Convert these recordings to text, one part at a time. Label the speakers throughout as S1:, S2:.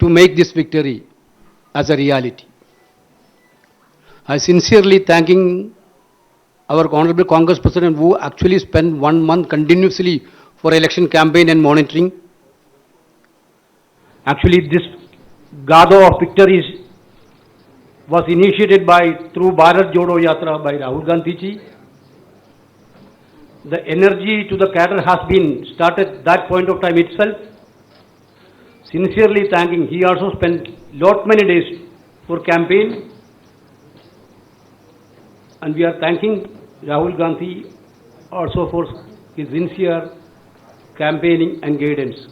S1: to make this victory as a reality. I sincerely thanking our Honorable Congress President who actually spent 1 month continuously for election campaign and monitoring. Actually, this Gado of victories was initiated through Bharat Jodo Yatra by Rahul Gandhi ji. The energy to the cadre has been started that point of time itself. Sincerely thanking, he also spent many days for campaign. And we are thanking Rahul Gandhi also for his sincere campaigning and guidance.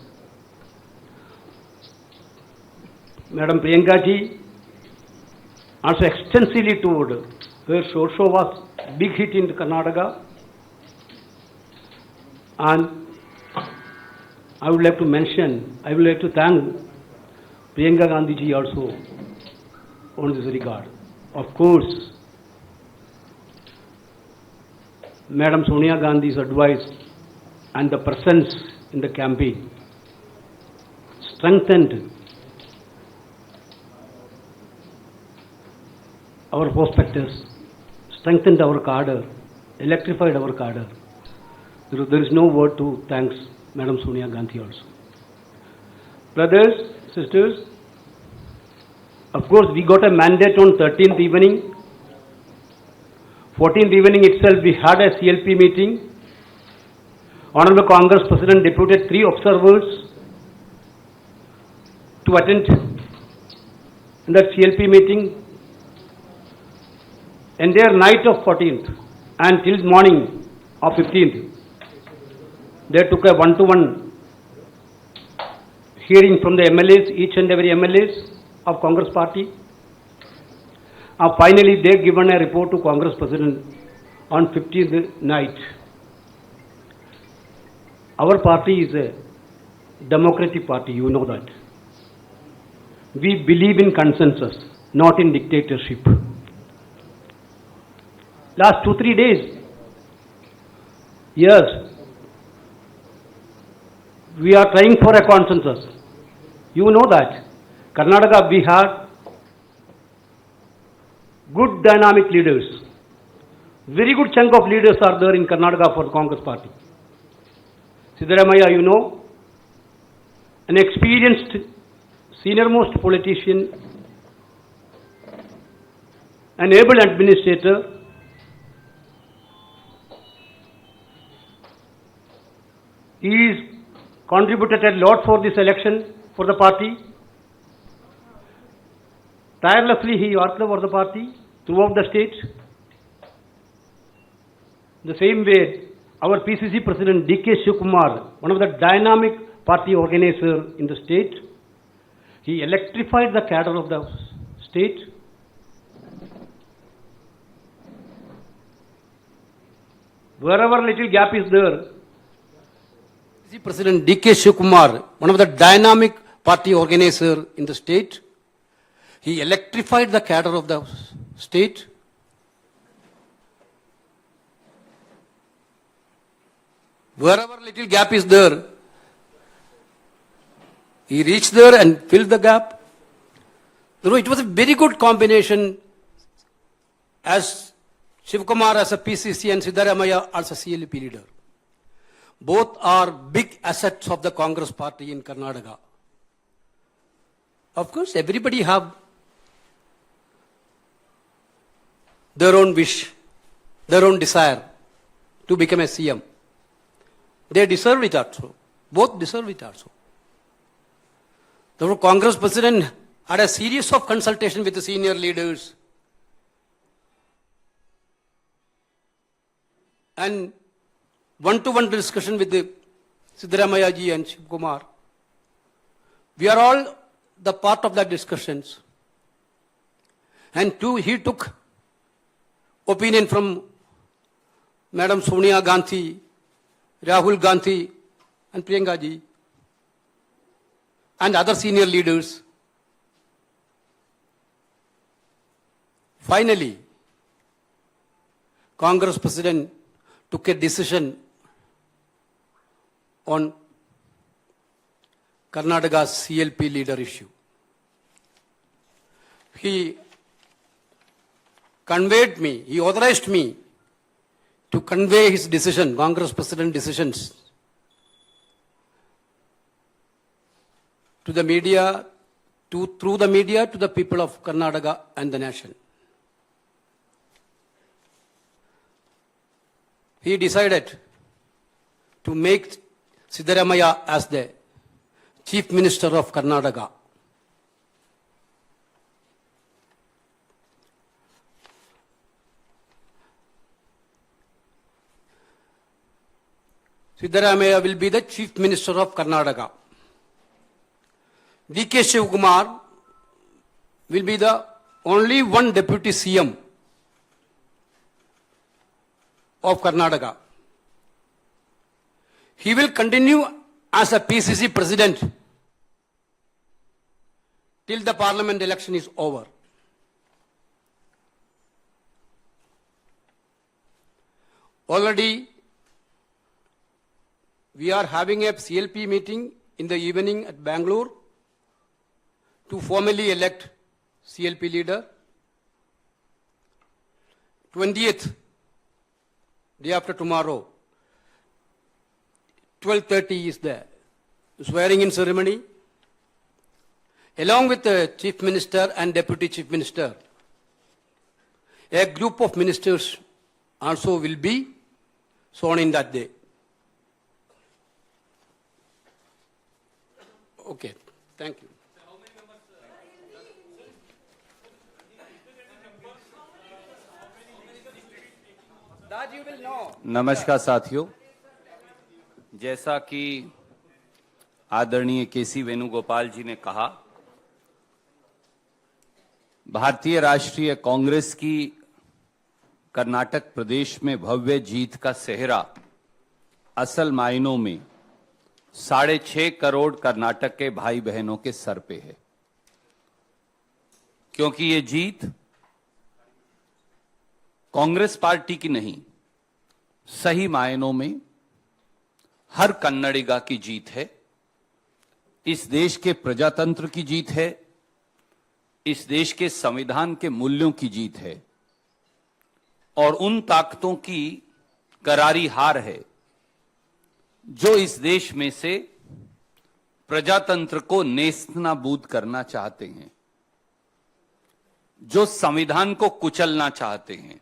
S1: Madam Priyanka ji also extensively toured. Her show was big hit in Karnataka. And I would like to thank Priyanka Gandhi ji also on this regard. Of course, Madam Sonia Gandhi's advice and the presence in the campaign strengthened our prospectus, strengthened our cadre, electrified our cadre. There is no word to thanks Madam Sonia Gandhi also. Brothers, sisters, of course we got a mandate on 13th evening. 14th evening itself we had a CLP meeting. Honorable Congress President deputed 3 observers to attend in that CLP meeting. Entire night of 14th and till morning of 15th, they took a one-to-one hearing from the MLAs, each and every MLAs of Congress party. Finally, they given a report to Congress President on 15th night. Our party is a democratic party, you know that. We believe in consensus, not in dictatorship. Last 2-3 days, yes, we are trying for a consensus. You know that. Karnataka, we have good dynamic leaders. Very good chunk of leaders are there in Karnataka for the Congress party. Siddaramaiah, you know, an experienced senior-most politician, an able administrator. He is contributed a lot for this election for the party. Tirelessly he worked for the party throughout the state. The same way, our PCC President D.K. Shivakumar, one of the dynamic party organizers in the state, he electrified the cadre of the state. Wherever little gap is there, President D.K. Shivakumar, one of the dynamic party organizers in the state, he electrified the cadre of the state. Wherever little gap is there, he reached there and filled the gap. You know, it was a very good combination as Shivakumar as a PCC and Siddaramaiah as a CLP leader. Both are big assets of the Congress party in Karnataka. Of course, everybody have their own wish, their own desire to become a CM. They deserve it also. Both deserve it also. The Congress president had a series of consultation with the senior leaders. And one-to-one discussion with the Siddaramaiah ji and Shivakumar. We are all the part of that discussions. And he took opinion from Madam Sonia Gandhi, Rahul Gandhi and Priyanka ji and other senior leaders. Finally, Congress President took a decision on Karnataka's CLP leader issue. he conveyed me, he authorized me to convey his decision, Congress President decisions, to the media, through the media to the people of Karnataka and the nation. He decided to make Siddaramaiah as the Chief Minister of Karnataka. Siddaramaiah will be the Chief Minister of Karnataka. D.K. Shivkumar will be the only one Deputy CM of Karnataka. He will continue as a PCC President till the Parliament election is over. Already, we are having a CLP meeting in the evening at Bangalore to formally elect CLP leader. 20th, day after tomorrow, 12:30 is the swearing in ceremony. Along with the Chief Minister and Deputy Chief Minister, a group of ministers also will be sworn in that day. Okay, thank you. That you will know.
S2: नमस्कार साथियों, जैसा कि आदरणीय केसी वेणुगोपाल जी ने कहा, भारतीय राष्ट्रीय कांग्रेस की कर्नाटक प्रदेश में भव्य जीत का सेहरा असल मायनों में 6.5 करोड़ कर्नाटक के भाई बहनों के सर पे है, क्योंकि ये जीत कांग्रेस पार्टी की नहीं, सही मायनों में हर कन्नडिगा की जीत है। इस देश के प्रजातंत्र की जीत है, इस देश के संविधान के मूल्यों की जीत है और उन ताकतों की करारी हार है जो इस देश में से प्रजातंत्र को नेस्तनाबूद करना चाहते हैं, जो संविधान को कुचलना चाहते हैं,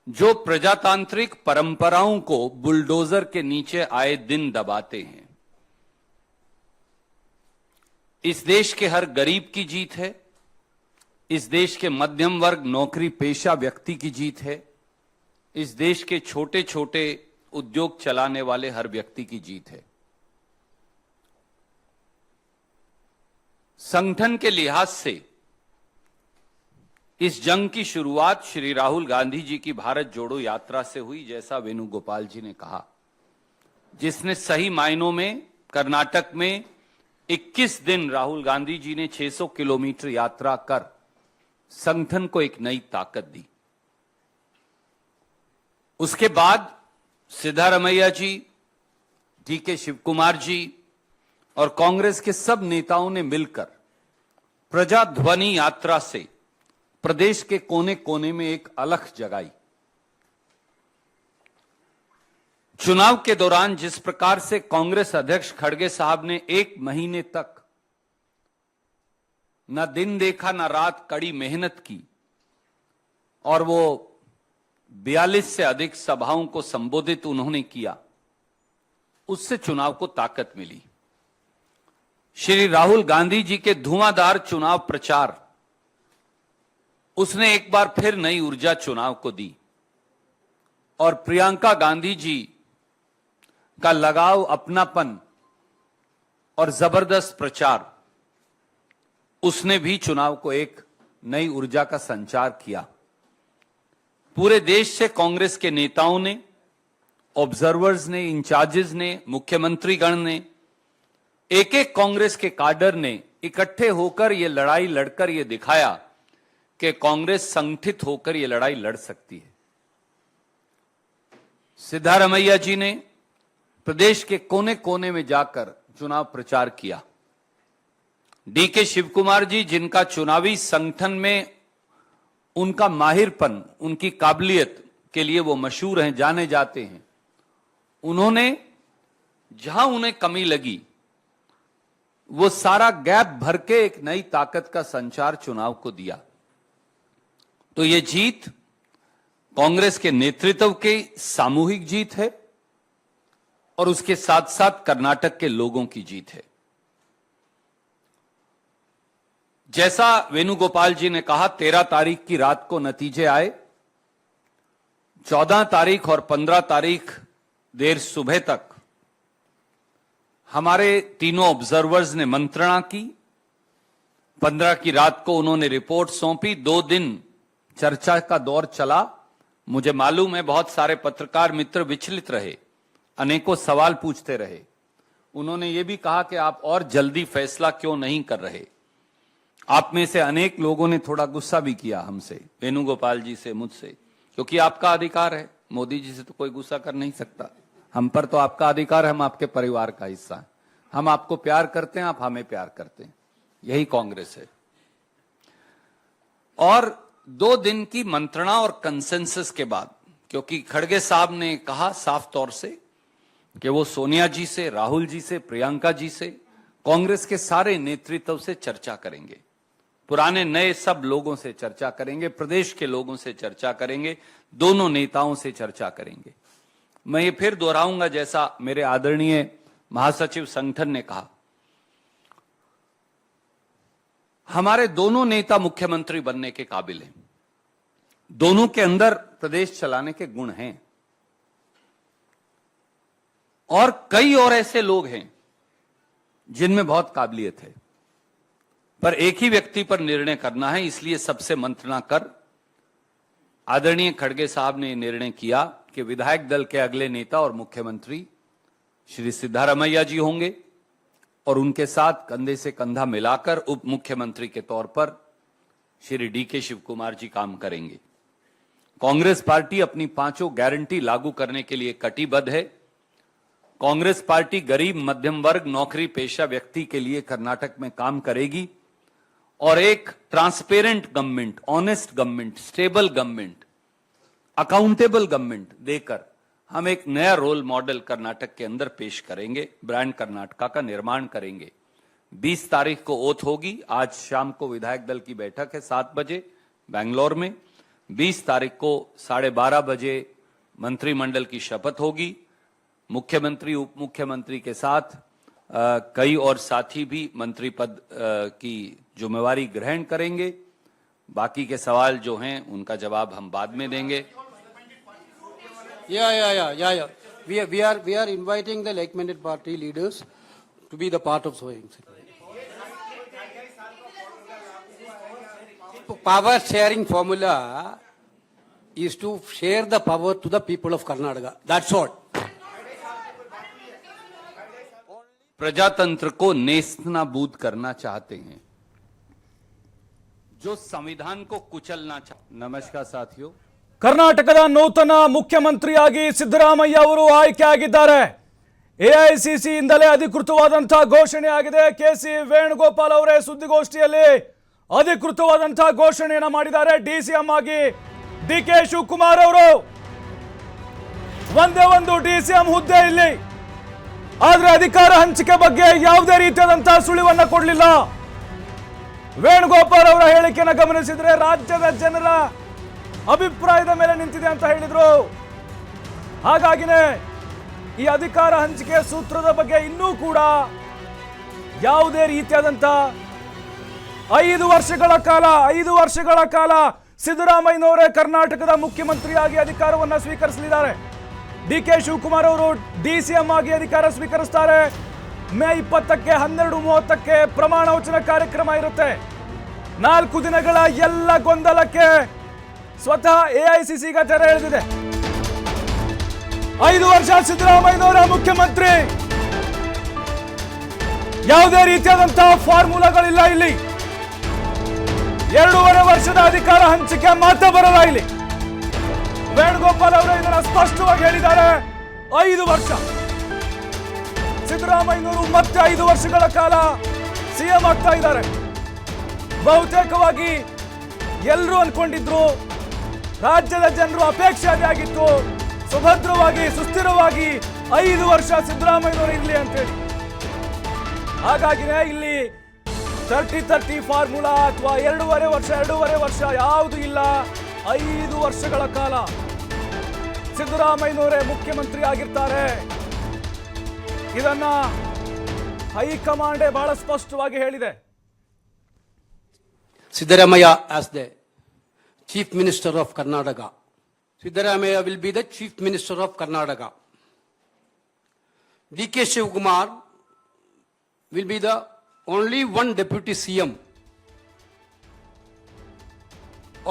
S2: जो प्रजातांत्रिक परंपराओं को बुलडोजर के नीचे आए दिन दबाते हैं। इस देश के हर गरीब की जीत है, इस देश के मध्यम वर्ग नौकरी पेशा व्यक्ति की जीत है, इस देश के छोटे छोटे उद्योग चलाने वाले हर व्यक्ति की जीत है। संगठन के लिहाज से इस जंग की शुरुआत श्री राहुल गांधी जी की भारत जोड़ो यात्रा से हुई, जैसा वेणुगोपाल जी ने कहा, जिसने सही मायनों में कर्नाटक में 21 दिन राहुल गांधी जी ने 600 किलोमीटर यात्रा कर संगठन को एक नई ताकत दी। उसके बाद सिद्धारमैया जी, डी.के. शिवकुमार जी और कांग्रेस के सब नेताओं ने मिलकर प्रजाध्वनि यात्रा से प्रदेश के कोने कोने में एक अलख जगाई। चुनाव के दौरान जिस प्रकार से कांग्रेस अध्यक्ष खड़गे साहब ने 1 महीने तक न दिन देखा न रात कड़ी मेहनत की और वो 42 से अधिक सभाओं को संबोधित उन्होंने किया, उससे चुनाव को ताकत मिली। श्री राहुल गांधी जी के धुआंधार चुनाव प्रचार, उसने एक बार फिर नई ऊर्जा चुनाव को दी और प्रियंका गांधी जी का लगाव, अपनापन और जबरदस्त प्रचार, उसने भी चुनाव को एक नई ऊर्जा का संचार किया। पूरे देश से कांग्रेस के नेताओं ने, ऑब्जर्वर्स ने, इंचार्जेस ने, मुख्यमंत्री गण ने, एक एक कांग्रेस के काडर ने इकट्ठे होकर यह लड़ाई लड़कर यह दिखाया कि कांग्रेस संगठित होकर यह लड़ाई लड़ सकती है। सिद्धारमैया जी ने प्रदेश के कोने कोने में जाकर चुनाव प्रचार किया। डीके शिव कुमार जी, जिनका चुनावी संगठन में उनका माहिरपन, उनकी काबिलियत के लिए वो मशहूर हैं, जाने जाते हैं, उन्होंने जहां उन्हें कमी लगी वो सारा गैप भर के एक नई ताकत का संचार चुनाव को दिया। तो ये जीत कांग्रेस के नेतृत्व की सामूहिक जीत है और उसके साथ साथ कर्नाटक के लोगों की जीत है। जैसा वेणुगोपाल जी ने कहा, 13 तारीख की रात को नतीजे आए, 14 तारीख और 15 तारीख देर सुबह तक हमारे तीनों ऑब्जर्वर्स ने मंत्रणा की। 15 की रात को उन्होंने रिपोर्ट सौंपी। 2 दिन चर्चा का दौर चला। मुझे मालूम है बहुत सारे पत्रकार मित्र विचलित रहे, अनेकों सवाल पूछते रहे। उन्होंने ये भी कहा कि आप और जल्दी फैसला क्यों नहीं कर रहे। आप में से अनेक लोगों ने थोड़ा गुस्सा भी किया हमसे, वेणुगोपाल जी से, मुझसे, क्योंकि आपका अधिकार है। मोदी जी से तो कोई गुस्सा कर नहीं सकता, हम पर तो आपका अधिकार है, हम आपके परिवार का हिस्सा हैं, हम आपको प्यार करते हैं, आप हमें प्यार करते हैं, यही कांग्रेस है। और 2 दिन की मंत्रणा और कंसेंसस के बाद, क्योंकि खड़गे साहब ने कहा साफ तौर से कि वो सोनिया जी से, राहुल जी से, प्रियंका जी से, कांग्रेस के सारे नेतृत्व से चर्चा करेंगे, पुराने नए सब लोगों से चर्चा करेंगे, प्रदेश के लोगों से चर्चा करेंगे, दोनों नेताओं से चर्चा करेंगे। मैं ये फिर दोहराऊंगा जैसा मेरे आदरणीय महासचिव संगठन ने कहा, हमारे दोनों नेता मुख्यमंत्री बनने के काबिल हैं, दोनों के अंदर प्रदेश चलाने के गुण हैं। और कई और ऐसे लोग हैं जिनमें बहुत काबिलियत है, पर एक ही व्यक्ति पर निर्णय करना है, इसलिए सबसे मंत्रणा कर आदरणीय खड़गे साहब ने निर्णय किया कि विधायक दल के अगले नेता और मुख्यमंत्री श्री सिद्धारमैया जी होंगे और उनके साथ कंधे से कंधा मिलाकर उप मुख्यमंत्री के तौर पर श्री डीके शिव कुमार जी काम करेंगे। कांग्रेस पार्टी अपनी 5 गारंटी लागू करने के लिए कटिबद्ध है। कांग्रेस पार्टी गरीब, मध्यम वर्ग, नौकरी पेशा व्यक्ति के लिए कर्नाटक में काम करेगी और एक transparent government, honest government, stable government, accountable government देकर हम एक नया रोल मॉडल कर्नाटक के अंदर पेश करेंगे, ब्रांड कर्नाटका का निर्माण करेंगे। 20 तारीख को ओथ होगी, आज शाम को विधायक दल की बैठक है 7 बजे बेंगलोर में। 20 तारीख को 12:30 बजे मंत्रिमंडल की शपथ होगी। मुख्यमंत्री, उप मुख्यमंत्री के साथ कई और साथी भी मंत्री पद की जिम्मेवारी ग्रहण करेंगे। बाकी के सवाल जो हैं उनका जवाब हम बाद में देंगे।
S1: Yeah. We are inviting the like-minded party leaders to be the part of sowing. Power sharing formula is to share the power to the people of Karnataka. That's all.
S2: प्रजातंत्र को नेस्तनाबूद करना चाहते हैं, जो संविधान को कुचलना चाहते। नमस्कार साथियों,
S3: ಕರ್ನಾಟಕದ ನೂತನ ಮುಖ್ಯಮಂತ್ರಿಯಾಗಿ ಸಿದ್ದರಾಮಯ್ಯ ಅವರು ಆಯ್ಕೆಯಾಗಿದ್ದಾರೆ. ಎಐಸಿಸಿ ಇಂದಲೇ ಅಧಿಕೃತವಾದಂತಹ ಘೋಷಣೆ ಆಗಿದೆ. ಕೆಸಿ ವೇಣುಗೋಪಾಲ್ ಅವರೇ ಸುದ್ದಿಗೋಷ್ಠಿಯಲ್ಲಿ ಅಧಿಕೃತವಾದಂತಹ ಘೋಷಣೆಯನ್ನು ಮಾಡಿದ್ದಾರೆ. ಡಿಸಿಎಂ ಆಗಿ ಡಿಕೆ ಶಿವಕುಮಾರ್ ಅವರು. ಒಂದೇ ಒಂದು ಡಿಸಿಎಂ ಹುದ್ದೆ ಇಲ್ಲಿ, ಆದ್ರೆ ಅಧಿಕಾರ ಹಂಚಿಕೆ ಬಗ್ಗೆ ಯಾವುದೇ ರೀತಿಯಾದಂತಹ ಸುಳಿವನ್ನ ಕೊಡಲಿಲ್ಲ. ವೇಣುಗೋಪಾಲ್ ಅವರ ಹೇಳಿಕೆಯನ್ನು ಗಮನಿಸಿದ್ರೆ ರಾಜ್ಯದ ಜನರ ಅಭಿಪ್ರಾಯದ ಮೇಲೆ ನಿಂತಿದೆ ಅಂತ ಹೇಳಿದ್ರು. ಹಾಗಾಗಿನೇ ಈ ಅಧಿಕಾರ ಹಂಚಿಕೆ ಸೂತ್ರದ ಬಗ್ಗೆ ಇನ್ನೂ ಕೂಡ ಯಾವುದೇ ರೀತಿಯಾದಂತ 5 ವರ್ಷಗಳ ಕಾಲ ಸಿದ್ದರಾಮಯ್ಯನವರೇ ಕರ್ನಾಟಕದ ಮುಖ್ಯಮಂತ್ರಿಯಾಗಿ ಅಧಿಕಾರವನ್ನು ಸ್ವೀಕರಿಸಲಿದ್ದಾರೆ. ಡಿಕೆ ಶಿವಕುಮಾರ್ ಅವರು ಡಿಸಿಎಂ ಆಗಿ ಅಧಿಕಾರ ಸ್ವೀಕರಿಸುತ್ತಾರೆ. ಮೇ 20ಕ್ಕೆ 12:30ಕ್ಕೆ ಪ್ರಮಾಣ ವಚನ ಕಾರ್ಯಕ್ರಮ ಇರುತ್ತೆ. 4 ದಿನಗಳ ಎಲ್ಲ ಗೊಂದಲಕ್ಕೆ ಸ್ವತಃ ಎಐಸಿಸಿ ತೆರೆ ಎಳೆದಿದೆ. 5 ವರ್ಷ ಸಿದ್ದರಾಮಯ್ಯನವರ ಮುಖ್ಯಮಂತ್ರಿ, ಯಾವುದೇ ರೀತಿಯಾದಂತಹ ಫಾರ್ಮುಲಾಗಳಿಲ್ಲ ಇಲ್ಲಿ. 2.5 ವರ್ಷದ ಅಧಿಕಾರ ಹಂಚಿಕೆ ಮಾತ್ರ ಬರಲ್ಲ ಇಲ್ಲಿ. ವೇಣುಗೋಪಾಲ್ ಅವರು ಇದನ್ನು ಸ್ಪಷ್ಟವಾಗಿ ಹೇಳಿದ್ದಾರೆ. 5 ವರ್ಷ ಸಿದ್ದರಾಮಯ್ಯನವರು ಮತ್ತೆ 5 ವರ್ಷಗಳ ಕಾಲ ಸಿಎಂ ಆಗ್ತಾ ಇದ್ದಾರೆ. ಬಹುತೇಕವಾಗಿ ಎಲ್ಲರೂ ಅನ್ಕೊಂಡಿದ್ರು, ರಾಜ್ಯದ ಜನರು ಅಪೇಕ್ಷೆ ಅದೇ ಆಗಿತ್ತು, ಸುಭದ್ರವಾಗಿ ಸುಸ್ಥಿರವಾಗಿ 5 ವರ್ಷ ಸಿದ್ದರಾಮಯ್ಯನವರು ಇರಲಿ ಅಂತೇಳಿ. ಹಾಗಾಗಿನೇ ಇಲ್ಲಿ 30-30 ಫಾರ್ಮುಲಾ ಅಥವಾ 2.5 ವರ್ಷ ಯಾವುದು ಇಲ್ಲ. 5 ವರ್ಷಗಳ ಕಾಲ ಸಿದ್ದರಾಮಯ್ಯನವರೇ ಮುಖ್ಯಮಂತ್ರಿ ಆಗಿರ್ತಾರೆ. ಇದನ್ನ ಹೈಕಮಾಂಡೇ ಬಹಳ ಸ್ಪಷ್ಟವಾಗಿ ಹೇಳಿದೆ.
S1: Siddaramaiah as the Chief Minister of Karnataka. Siddaramaiah will be the Chief Minister of Karnataka. D.K. Shivkumar will be the only one Deputy CM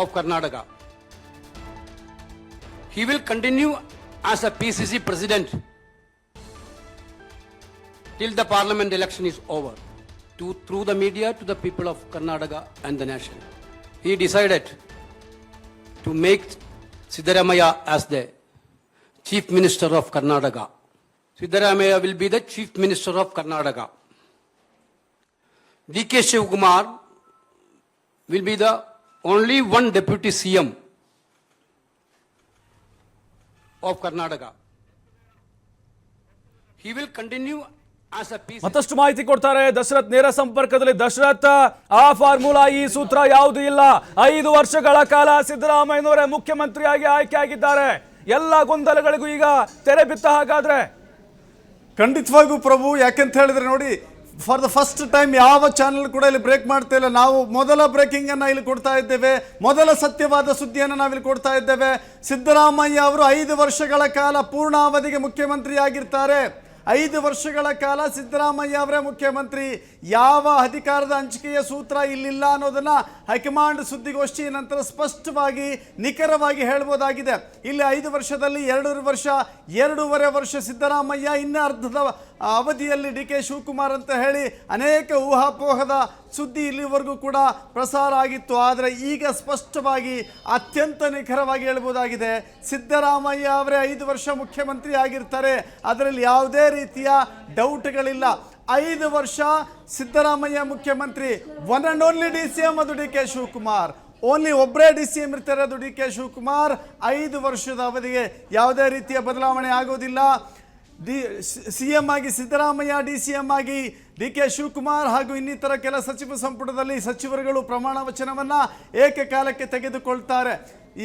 S1: of Karnataka. He will continue as a PCC President till the Parliament election is over. Through the media to the people of Karnataka and the nation. He decided to make Siddaramaiah as the Chief Minister of Karnataka. Siddaramaiah will be the Chief Minister of Karnataka. D.K. Shivkumar will be the only one Deputy CM of Karnataka. He will continue as a PCC.
S3: ಮತ್ತಷ್ಟು ಮಾಹಿತಿ ಕೊಡ್ತಾರೆ ದಶರಥ್ ನೇರ ಸಂಪರ್ಕದಲ್ಲಿ. ದಶರಥ್, ಆ formula ಈ ಸೂತ್ರ ಯಾವುದೂ ಇಲ್ಲ. 5 ವರ್ಷಗಳ ಕಾಲ ಸಿದ್ದರಾಮಯ್ಯನವರೇ ಮುಖ್ಯಮಂತ್ರಿಯಾಗಿ ಆಯ್ಕೆ ಆಗಿದ್ದಾರೆ. ಎಲ್ಲ ಗೊಂದಲಗಳಿಗೂ ಈಗ ತೆರೆ ಬಿತ್ತ ಹಾಗಾದ್ರೆ?
S4: ಖಂಡಿತವಾಗೂ ಪ್ರಭು, ಯಾಕೆಂತ ಹೇಳಿದ್ರೆ ನೋಡಿ, ಫಾರ್ ದ ಫಸ್ಟ್ ಟೈಮ್ ಯಾವ ಚಾನೆಲ್ ಕೂಡ ಇಲ್ಲಿ ಬ್ರೇಕ್ ಮಾಡ್ತಾ ಇಲ್ಲ. ನಾವು ಮೊದಲ ಬ್ರೇಕಿಂಗ್ ಅನ್ನ ಇಲ್ಲಿ ಕೊಡ್ತಾ ಇದ್ದೇವೆ, ಮೊದಲ ಸತ್ಯವಾದ ಸುದ್ದಿಯನ್ನು ನಾವಿಲ್ಲಿ ಕೊಡ್ತಾ ಇದ್ದೇವೆ. ಸಿದ್ದರಾಮಯ್ಯ ಅವರು 5 ವರ್ಷಗಳ ಕಾಲ ಪೂರ್ಣಾವಧಿಗೆ ಮುಖ್ಯಮಂತ್ರಿ ಆಗಿರ್ತಾರೆ. 5 ವರ್ಷಗಳ ಕಾಲ ಸಿದ್ದರಾಮಯ್ಯ ಅವರೇ ಮುಖ್ಯಮಂತ್ರಿ. ಯಾವ ಅಧಿಕಾರದ ಹಂಚಿಕೆಯ ಸೂತ್ರ ಇಲ್ಲಿಲ್ಲ ಅನ್ನೋದನ್ನ ಹೈಕಮಾಂಡ್ ಸುದ್ದಿಗೋಷ್ಠಿ ನಂತರ ಸ್ಪಷ್ಟವಾಗಿ ನಿಖರವಾಗಿ ಹೇಳ್ಬೋದಾಗಿದೆ. ಇಲ್ಲಿ 5 ವರ್ಷದಲ್ಲಿ 2.5 ವರ್ಷ ಸಿದ್ದರಾಮಯ್ಯ, ಇನ್ನ ಅರ್ಧದ ಅವಧಿಯಲ್ಲಿ ಡಿ ಕೆ ಶಿವಕುಮಾರ್ ಅಂತ ಹೇಳಿ ಅನೇಕ ಊಹಾಪೋಹದ ಸುದ್ದಿ ಇಲ್ಲಿವರೆಗೂ ಕೂಡ ಪ್ರಸಾರ ಆಗಿತ್ತು. ಆದರೆ ಈಗ ಸ್ಪಷ್ಟವಾಗಿ ಅತ್ಯಂತ ನಿಖರವಾಗಿ ಹೇಳ್ಬೋದಾಗಿದೆ, ಸಿದ್ದರಾಮಯ್ಯ ಅವರೇ 5 ವರ್ಷ ಮುಖ್ಯಮಂತ್ರಿ ಆಗಿರ್ತಾರೆ. ಅದರಲ್ಲಿ ಯಾವುದೇ ರೀತಿಯ ಡೌಟ್ಗಳಿಲ್ಲ. 5 ವರ್ಷ ಸಿದ್ದರಾಮಯ್ಯ ಮುಖ್ಯಮಂತ್ರಿ. ಒನ್ ಅಂಡ್ ಓನ್ಲಿ DCM ಅದು ಡಿ ಕೆ ಶಿವಕುಮಾರ್. ಓನ್ಲಿ ಒಬ್ಬರೇ DCM ಇರ್ತಾರೆ, ಅದು ಡಿ ಕೆ ಶಿವಕುಮಾರ್. 5 ವರ್ಷದ ಅವಧಿಗೆ ಯಾವುದೇ ರೀತಿಯ ಬದಲಾವಣೆ ಆಗೋದಿಲ್ಲ. CM ಆಗಿ ಸಿದ್ದರಾಮಯ್ಯ, DCM ಆಗಿ ಡಿ ಕೆ ಶಿವಕುಮಾರ್ ಹಾಗೂ ಇನ್ನಿತರ ಕೆಲ ಸಚಿವ ಸಂಪುಟದಲ್ಲಿ ಸಚಿವರುಗಳು ಪ್ರಮಾಣ ವಚನವನ್ನು ಏಕಕಾಲಕ್ಕೆ ತೆಗೆದುಕೊಳ್ತಾರೆ.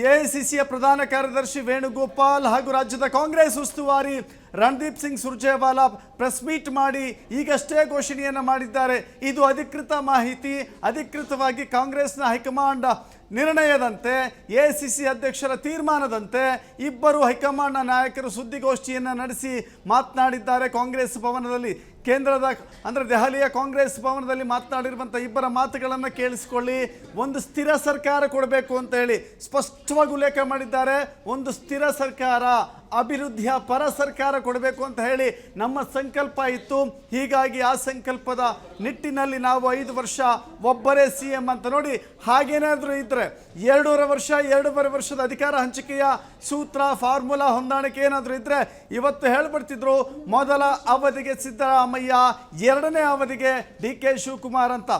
S4: AICCಯ ಪ್ರಧಾನ ಕಾರ್ಯದರ್ಶಿ ವೇಣುಗೋಪಾಲ್ ಹಾಗೂ ರಾಜ್ಯದ ಕಾಂಗ್ರೆಸ್ ಉಸ್ತುವಾರಿ ರಣದೀಪ್ ಸಿಂಗ್ ಸುರ್ಜೇವಾಲಾ ಪ್ರೆಸ್ ಮೀಟ್ ಮಾಡಿ ಈಗಷ್ಟೇ ಘೋಷಣೆಯನ್ನು ಮಾಡಿದ್ದಾರೆ. ಇದು ಅಧಿಕೃತ ಮಾಹಿತಿ. ಅಧಿಕೃತವಾಗಿ ಕಾಂಗ್ರೆಸ್ನ ಹೈಕಮಾಂಡ್ ನಿರ್ಣಯದಂತೆ, AICC ಅಧ್ಯಕ್ಷರ ತೀರ್ಮಾನದಂತೆ ಇಬ್ಬರು ಹೈಕಮಾಂಡ್ನ ನಾಯಕರು ಸುದ್ದಿಗೋಷ್ಠಿಯನ್ನು ನಡೆಸಿ ಮಾತನಾಡಿದ್ದಾರೆ. ಕಾಂಗ್ರೆಸ್ ಭವನದಲ್ಲಿ, ಕೇಂದ್ರದ ಅಂದರೆ ದೆಹಲಿಯ ಕಾಂಗ್ರೆಸ್ ಭವನದಲ್ಲಿ ಮಾತನಾಡಿರುವಂಥ ಇಬ್ಬರ ಮಾತುಗಳನ್ನು ಕೇಳಿಸ್ಕೊಳ್ಳಿ. ಒಂದು ಸ್ಥಿರ ಸರ್ಕಾರ ಕೊಡಬೇಕು ಅಂತ ಹೇಳಿ ಸ್ಪಷ್ಟವಾಗಿ ಉಲ್ಲೇಖ ಮಾಡಿದ್ದಾರೆ. ಒಂದು ಸ್ಥಿರ ಸರ್ಕಾರ, ಅಭಿವೃದ್ಧಿಯ ಪರ ಸರ್ಕಾರ ಕೊಡಬೇಕು ಅಂತ ಹೇಳಿ ನಮ್ಮ ಸಂಕಲ್ಪ ಇತ್ತು. ಹೀಗಾಗಿ ಆ ಸಂಕಲ್ಪದ ನಿಟ್ಟಿನಲ್ಲಿ ನಾವು 5 ವರ್ಷ ಒಬ್ಬರೇ CM ಅಂತ ನೋಡಿ. ಹಾಗೇನಾದರೂ ಇದ್ದರೆ 2.5 ವರ್ಷದ ಅಧಿಕಾರ ಹಂಚಿಕೆಯ ಸೂತ್ರ, ಫಾರ್ಮುಲಾ, ಹೊಂದಾಣಿಕೆ ಏನಾದರೂ ಇದ್ದರೆ ಇವತ್ತು ಹೇಳ್ಬಿಡ್ತಿದ್ರು ಮೊದಲ ಅವಧಿಗೆ ಸಿದ್ದರಾಮಯ್ಯ, 2ನೇ ಅವಧಿಗೆ ಡಿ ಕೆ ಶಿವಕುಮಾರ್ ಅಂತ.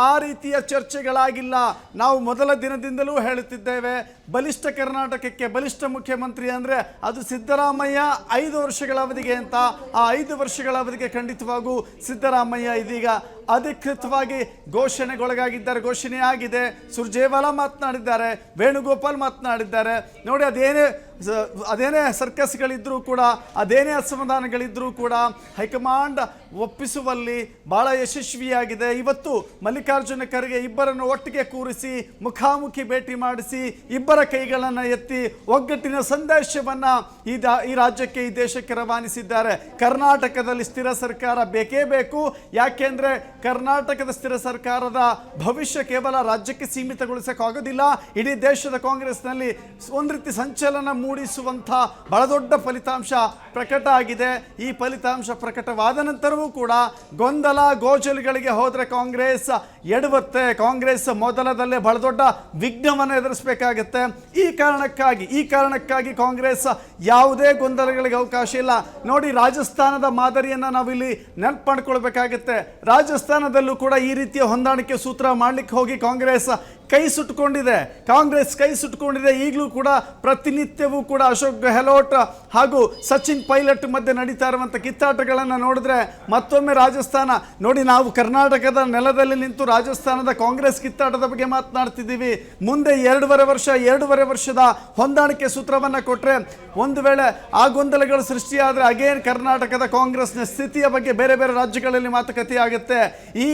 S4: ಆ ರೀತಿಯ ಚರ್ಚೆಗಳಾಗಿಲ್ಲ. ನಾವು ಮೊದಲ ದಿನದಿಂದಲೂ ಹೇಳುತ್ತಿದ್ದೇವೆ, ಬಲಿಷ್ಠ ಕರ್ನಾಟಕಕ್ಕೆ ಬಲಿಷ್ಠ ಮುಖ್ಯಮಂತ್ರಿ ಅಂದರೆ ಅದು ಸಿದ್ದರಾಮಯ್ಯ 5 ವರ್ಷಗಳ ಅವಧಿಗೆ ಅಂತ. ಆ 5 ವರ್ಷಗಳ ಅವಧಿಗೆ ಖಂಡಿತವಾಗೂ ಸಿದ್ದರಾಮಯ್ಯ ಇದೀಗ ಅಧಿಕೃತವಾಗಿ ಘೋಷಣೆಗೊಳಗಾಗಿದ್ದಾರೆ. ಘೋಷಣೆ ಆಗಿದೆ. ಸುರ್ಜೇವಾಲಾ ಮಾತನಾಡಿದ್ದಾರೆ, ವೇಣುಗೋಪಾಲ್ ಮಾತನಾಡಿದ್ದಾರೆ. ನೋಡಿ, ಅದೇನೇ ಸರ್ಕಸ್ಗಳಿದ್ರೂ ಕೂಡ, ಅದೇನೇ ಅಸಮಾಧಾನಗಳಿದ್ರೂ ಕೂಡ ಹೈಕಮಾಂಡ್ ಒಪ್ಪಿಸುವಲ್ಲಿ ಬಹಳ ಯಶಸ್ವಿಯಾಗಿದೆ. ಇವತ್ತು ಮಲ್ಲಿಕಾರ್ಜುನ ಖರ್ಗೆ ಇಬ್ಬರನ್ನು ಒಟ್ಟಿಗೆ ಕೂರಿಸಿ ಮುಖಾಮುಖಿ ಭೇಟಿ ಮಾಡಿಸಿ ಇಬ್ಬರ ಕೈಗಳನ್ನು ಎತ್ತಿ ಒಗ್ಗಟ್ಟಿನ ಸಂದೇಶವನ್ನು ಈ ರಾಜ್ಯಕ್ಕೆ, ಈ ದೇಶಕ್ಕೆ ರವಾನಿಸಿದ್ದಾರೆ. ಕರ್ನಾಟಕದಲ್ಲಿ ಸ್ಥಿರ ಸರ್ಕಾರ ಬೇಕೇ ಬೇಕು. ಯಾಕೆಂದರೆ ಕರ್ನಾಟಕದ ಸ್ಥಿರ ಸರ್ಕಾರದ ಭವಿಷ್ಯ ಕೇವಲ ರಾಜ್ಯಕ್ಕೆ ಸೀಮಿತಗೊಳಿಸೋಕ್ಕಾಗೋದಿಲ್ಲ. ಇಡೀ ದೇಶದ ಕಾಂಗ್ರೆಸ್ನಲ್ಲಿ ಒಂದು ರೀತಿ ಸಂಚಲನ ಮೂಡಿಸುವಂಥ ಬಹಳ ದೊಡ್ಡ ಫಲಿತಾಂಶ ಪ್ರಕಟ ಆಗಿದೆ. ಈ ಫಲಿತಾಂಶ ಪ್ರಕಟವಾದ ನಂತರವೂ ಕೂಡ ಗೊಂದಲ ಗೋಜಲುಗಳಿಗೆ ಹೋದರೆ ಕಾಂಗ್ರೆಸ್ ಎಡವತ್ತೆ. ಕಾಂಗ್ರೆಸ್ ಮೊದಲದಲ್ಲೇ ಬಹಳ ದೊಡ್ಡ ವಿಘ್ನವನ್ನು ಎದುರಿಸಬೇಕಾಗತ್ತೆ. ಈ ಕಾರಣಕ್ಕಾಗಿ ಕಾಂಗ್ರೆಸ್ ಯಾವುದೇ ಗೊಂದಲಗಳಿಗೆ ಅವಕಾಶ ಇಲ್ಲ. ನೋಡಿ, ರಾಜಸ್ಥಾನದ ಮಾದರಿಯನ್ನು ನಾವಿಲ್ಲಿ ನೆನಪು ಮಾಡ್ಕೊಳ್ಬೇಕಾಗತ್ತೆ. ರಾಜಸ್ಥಾನ ರಾಜಸ್ಥಾನದಲ್ಲೂ ಕೂಡ ಈ ರೀತಿಯ ಹೊಂದಾಣಿಕೆ ಸೂತ್ರ ಮಾಡಲಿಕ್ಕೆ ಹೋಗಿ ಕಾಂಗ್ರೆಸ್ ಕೈ ಸುಟ್ಟುಕೊಂಡಿದೆ. ಈಗಲೂ ಕೂಡ ಪ್ರತಿನಿತ್ಯವೂ ಕೂಡ ಅಶೋಕ್ ಗೆಹ್ಲೋಟ್ ಹಾಗೂ ಸಚಿನ್ ಪೈಲಟ್ ಮಧ್ಯೆ ನಡೀತಾ ಇರುವಂಥ ಕಿತ್ತಾಟಗಳನ್ನು ನೋಡಿದ್ರೆ ಮತ್ತೊಮ್ಮೆ ರಾಜಸ್ಥಾನ ನೋಡಿ, ನಾವು ಕರ್ನಾಟಕದ ನೆಲದಲ್ಲಿ ನಿಂತು ರಾಜಸ್ಥಾನದ ಕಾಂಗ್ರೆಸ್ ಕಿತ್ತಾಟದ ಬಗ್ಗೆ ಮಾತನಾಡ್ತಿದ್ದೀವಿ. ಮುಂದೆ 2.5 ವರ್ಷದ ಹೊಂದಾಣಿಕೆ ಸೂತ್ರವನ್ನು ಕೊಟ್ಟರೆ ಒಂದು ವೇಳೆ ಆ ಗೊಂದಲಗಳು ಸೃಷ್ಟಿಯಾದರೆ ಅಗೇನ್ ಕರ್ನಾಟಕದ ಕಾಂಗ್ರೆಸ್ನ ಸ್ಥಿತಿಯ ಬಗ್ಗೆ ಬೇರೆ ಬೇರೆ ರಾಜ್ಯಗಳಲ್ಲಿ ಮಾತುಕತೆ ಆಗುತ್ತೆ. ಈ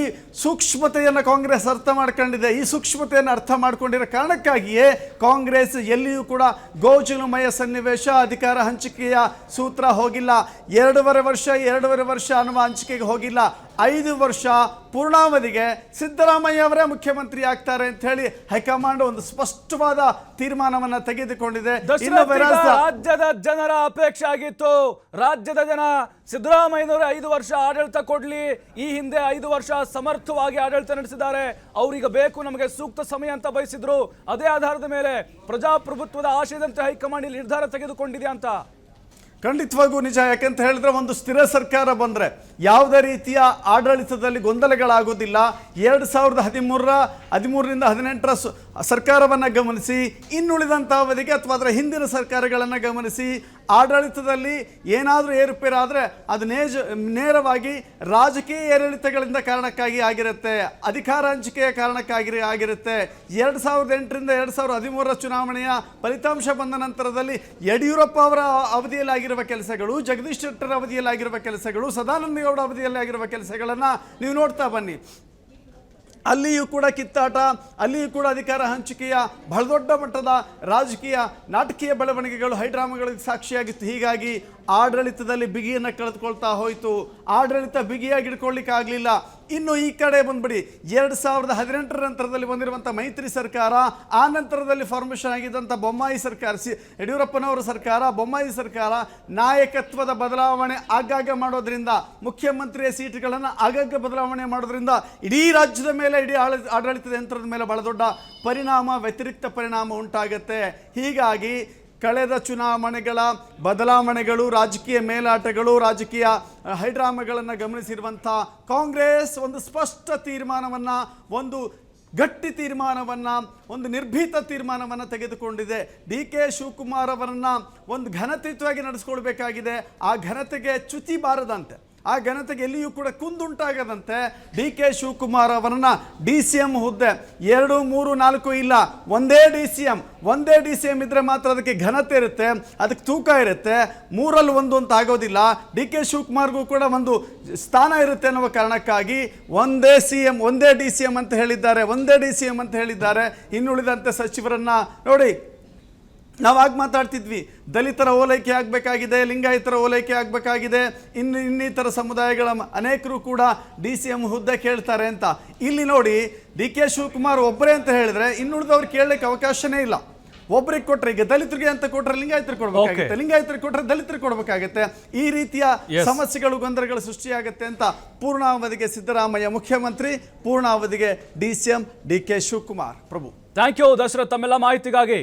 S4: ಸೂಕ್ಷ್ಮತೆಯನ್ನು ಕಾಂಗ್ರೆಸ್ ಅರ್ಥ ಮಾಡ್ಕೊಂಡಿದೆ. ಈ ಸೂಕ್ಷ್ಮತೆಯನ್ನು ಅರ್ಥ ಮಾಡಿಕೊಂಡಿರೋ ಕಾರಣಕ್ಕಾಗಿಯೇ ಕಾಂಗ್ರೆಸ್ ಎಲ್ಲಿಯೂ ಕೂಡ ಗೋಜಲುಮಯ ಸನ್ನಿವೇಶ, ಅಧಿಕಾರ ಹಂಚಿಕೆಯ ಸೂತ್ರ ಹೋಗಿಲ್ಲ. 2.5 ವರ್ಷ ಅನ್ನುವ ಹಂಚಿಕೆಗೆ ಹೋಗಿಲ್ಲ. 5 ವರ್ಷ ಪೂರ್ಣಾವಧಿಗೆ ಸಿದ್ದರಾಮಯ್ಯ ಅವರೇ ಮುಖ್ಯಮಂತ್ರಿ ಆಗ್ತಾರೆ ಅಂತ ಹೇಳಿ ಹೈಕಮಾಂಡ್ ಒಂದು ಸ್ಪಷ್ಟವಾದ ತೀರ್ಮಾನವನ್ನ ತೆಗೆದುಕೊಂಡಿದೆ.
S3: ರಾಜ್ಯದ ಜನರ ಅಪೇಕ್ಷೆ ಆಗಿತ್ತು. ರಾಜ್ಯದ ಜನ ಸಿದ್ದರಾಮಯ್ಯನವರೇ 5 ವರ್ಷ ಆಡಳಿತ ಕೊಡ್ಲಿ, ಈ ಹಿಂದೆ 5 ವರ್ಷ ಸಮರ್ಥವಾಗಿ ಆಡಳಿತ ನಡೆಸಿದ್ದಾರೆ, ಅವ್ರಿಗೆ ಬೇಕು ನಮಗೆ ಸೂಕ್ತ ಸಮಯ ಅಂತ ಬಯಸಿದ್ರು. ಅದೇ ಆಧಾರದ ಮೇಲೆ ಪ್ರಜಾಪ್ರಭುತ್ವದ ಆಶಯದಂತೆ ಹೈಕಮಾಂಡ್ ನಿರ್ಧಾರ ತೆಗೆದುಕೊಂಡಿದೆ ಅಂತ.
S4: ಖಂಡಿತವಾಗೂ ನಿಜ. ಯಾಕಂತ ಹೇಳಿದ್ರೆ ಒಂದು ಸ್ಥಿರ ಸರ್ಕಾರ ಬಂದರೆ ಯಾವುದೇ ರೀತಿಯ ಆಡಳಿತದಲ್ಲಿ ಗೊಂದಲಗಳಾಗೋದಿಲ್ಲ. 2013ರಿಂದ 18ರ ಸರ್ಕಾರವನ್ನು ಗಮನಿಸಿ, ಇನ್ನುಳಿದಂಥ ಅವಧಿಗೆ ಅಥವಾ ಅದರ ಹಿಂದಿನ ಸರ್ಕಾರಗಳನ್ನು ಗಮನಿಸಿ, ಆಡಳಿತದಲ್ಲಿ ಏನಾದರೂ ಏರುಪೇರಾದರೆ ಅದು ನೇರವಾಗಿ ರಾಜಕೀಯ ಏರಿಳಿತಗಳಿಂದ ಕಾರಣಕ್ಕಾಗಿ ಆಗಿರುತ್ತೆ, ಅಧಿಕಾರ ಹಂಚಿಕೆಯ ಕಾರಣಕ್ಕಾಗಿ ಆಗಿರುತ್ತೆ. 2008ರಿಂದ 2013ರ ಚುನಾವಣೆಯ ಫಲಿತಾಂಶ ಬಂದ ನಂತರದಲ್ಲಿ ಯಡಿಯೂರಪ್ಪ ಅವರ ಅವಧಿಯಲ್ಲಿ ಆಗಿರುವ ಕೆಲಸಗಳು, ಜಗದೀಶ್ ಶೆಟ್ಟರ್ ಅವಧಿಯಲ್ಲಿ ಆಗಿರುವ ಕೆಲಸಗಳು, ಸದಾನಂದ ಗೌಡ ಅವಧಿಯಲ್ಲಿ ಆಗಿರುವ ಕೆಲಸಗಳನ್ನು ನೀವು ನೋಡ್ತಾ ಬನ್ನಿ. ಅಲ್ಲಿಯೂ ಕೂಡ ಕಿತ್ತಾಟ, ಅಲ್ಲಿಯೂ ಕೂಡ ಅಧಿಕಾರ ಹಂಚಿಕೆಯ ಬಹಳ ದೊಡ್ಡ ಮಟ್ಟದ ರಾಜಕೀಯ ನಾಟಕೀಯ ಬೆಳವಣಿಗೆಗಳು, ಹೈಡ್ರಾಮಾಗಳಿಗೆ ಸಾಕ್ಷಿಯಾಗಿತ್ತು. ಹೀಗಾಗಿ ಆಡಳಿತದಲ್ಲಿ ಬಿಗಿಯನ್ನು ಕಳೆದುಕೊಳ್ತಾ ಹೋಯಿತು. ಆಡಳಿತ ಬಿಗಿಯಾಗಿ ಇಟ್ಕೊಳ್ಳಿಕ್ಕೆ ಆಗಲಿಲ್ಲ. ಇನ್ನು ಈ ಕಡೆ ಬಂದ್ಬಿಡಿ, 2018ರ ನಂತರದಲ್ಲಿ ಬಂದಿರುವಂಥ ಮೈತ್ರಿ ಸರ್ಕಾರ, ಆ ನಂತರದಲ್ಲಿ ಫಾರ್ಮೇಷನ್ ಆಗಿದ್ದಂಥ ಬೊಮ್ಮಾಯಿ ಸರ್ಕಾರ, ಯಡಿಯೂರಪ್ಪನವರ ಸರ್ಕಾರ, ಬೊಮ್ಮಾಯಿ ಸರ್ಕಾರ ನಾಯಕತ್ವದ ಬದಲಾವಣೆ ಆಗಾಗ ಮಾಡೋದ್ರಿಂದ, ಮುಖ್ಯಮಂತ್ರಿಯ ಸೀಟ್ಗಳನ್ನು ಆಗಾಗ ಬದಲಾವಣೆ ಮಾಡೋದ್ರಿಂದ ಇಡೀ ರಾಜ್ಯದ ಮೇಲೆ, ಇಡೀ ಆಡಳಿತದ ಯಂತ್ರದ ಮೇಲೆ ಬಹಳ ದೊಡ್ಡ ಪರಿಣಾಮ, ವ್ಯತಿರಿಕ್ತ ಪರಿಣಾಮ ಉಂಟಾಗುತ್ತೆ. ಹೀಗಾಗಿ ಕಳೆದ ಚುನಾವಣೆಗಳ ಬದಲಾವಣೆಗಳು, ರಾಜಕೀಯ ಮೇಲಾಟಗಳು, ರಾಜಕೀಯ ಹೈಡ್ರಾಮಾಗಳನ್ನು ಗಮನಿಸಿರುವಂಥ ಕಾಂಗ್ರೆಸ್ ಒಂದು ಸ್ಪಷ್ಟ ತೀರ್ಮಾನವನ್ನು, ಒಂದು ಗಟ್ಟಿ ತೀರ್ಮಾನವನ್ನು, ಒಂದು ನಿರ್ಭೀತ ತೀರ್ಮಾನವನ್ನು ತೆಗೆದುಕೊಂಡಿದೆ. ಡಿ.ಕೆ. ಶಿವಕುಮಾರ್ ಅವರನ್ನು ಒಂದು ಘನತೆಯುತವಾಗಿ ನಡೆಸ್ಕೊಳ್ಬೇಕಾಗಿದೆ. ಆ ಘನತೆಗೆ ಚ್ಯುತಿ ಬಾರದಂತೆ, ಆ ಘನತೆಗೆ ಎಲ್ಲಿಯೂ ಕೂಡ ಕುಂದುಂಟಾಗದಂತೆ ಡಿ.ಕೆ. ಶಿವಕುಮಾರ್ ಅವರನ್ನು DCM ಹುದ್ದೆ 2, 3, 4 ಇಲ್ಲ, ಒಂದೇ DCM ಇದ್ರೆ ಮಾತ್ರ ಅದಕ್ಕೆ ಘನತೆ ಇರುತ್ತೆ, ಅದಕ್ಕೆ ತೂಕ ಇರುತ್ತೆ. 3ರಲ್ಲಿ 1 ಅಂತ ಆಗೋದಿಲ್ಲ. ಡಿ.ಕೆ. ಶಿವಕುಮಾರ್ಗೂ ಕೂಡ ಒಂದು ಸ್ಥಾನ ಇರುತ್ತೆ ಅನ್ನುವ ಕಾರಣಕ್ಕಾಗಿ ಒಂದೇ DCM ಅಂತ ಹೇಳಿದ್ದಾರೆ. ಇನ್ನುಳಿದಂತೆ ಸಚಿವರನ್ನ ನೋಡಿ, ನಾವಾಗ ಮಾತಾಡ್ತಿದ್ವಿ, ದಲಿತರ ಓಲೈಕೆ ಆಗಬೇಕಾಗಿದೆ, ಲಿಂಗಾಯತರ ಓಲೈಕೆ ಆಗಬೇಕಾಗಿದೆ, ಇನ್ನಿತರ ಸಮುದಾಯಗಳ ಅನೇಕರು ಕೂಡ DCM ಹುದ್ದೆ ಕೇಳ್ತಾರೆ ಅಂತ. ಇಲ್ಲಿ ನೋಡಿ, ಡಿ.ಕೆ. ಶಿವಕುಮಾರ್ ಒಬ್ಬರೇ ಅಂತ ಹೇಳಿದ್ರೆ ಇನ್ನುಳಿದವ್ರು ಕೇಳಲಿಕ್ಕೆ ಅವಕಾಶನೇ ಇಲ್ಲ. ಒಬ್ಬರಿಗೆ ಕೊಟ್ಟರೆ, ಈಗ ದಲಿತರಿಗೆ ಅಂತ ಕೊಟ್ಟರೆ ಲಿಂಗಾಯತರಿಗೆ ಕೊಡಬೇಕಾಗುತ್ತೆ, ಲಿಂಗಾಯತರಿಗೆ ಕೊಟ್ಟರೆ ದಲಿತರಿಗೆ ಕೊಡಬೇಕಾಗುತ್ತೆ. ಈ ರೀತಿಯ ಸಮಸ್ಯೆಗಳು, ಗೊಂದಲಗಳು ಸೃಷ್ಟಿಯಾಗುತ್ತೆ ಅಂತ ಪೂರ್ಣಾವಧಿಗೆ ಸಿದ್ದರಾಮಯ್ಯ ಮುಖ್ಯಮಂತ್ರಿ, ಪೂರ್ಣಾವಧಿಗೆ DCM D K. Shivakumar. Prabhu,
S3: thank you Dasharath, ತಮ್ಮೆಲ್ಲ ಮಾಹಿತಿಗಾಗಿ.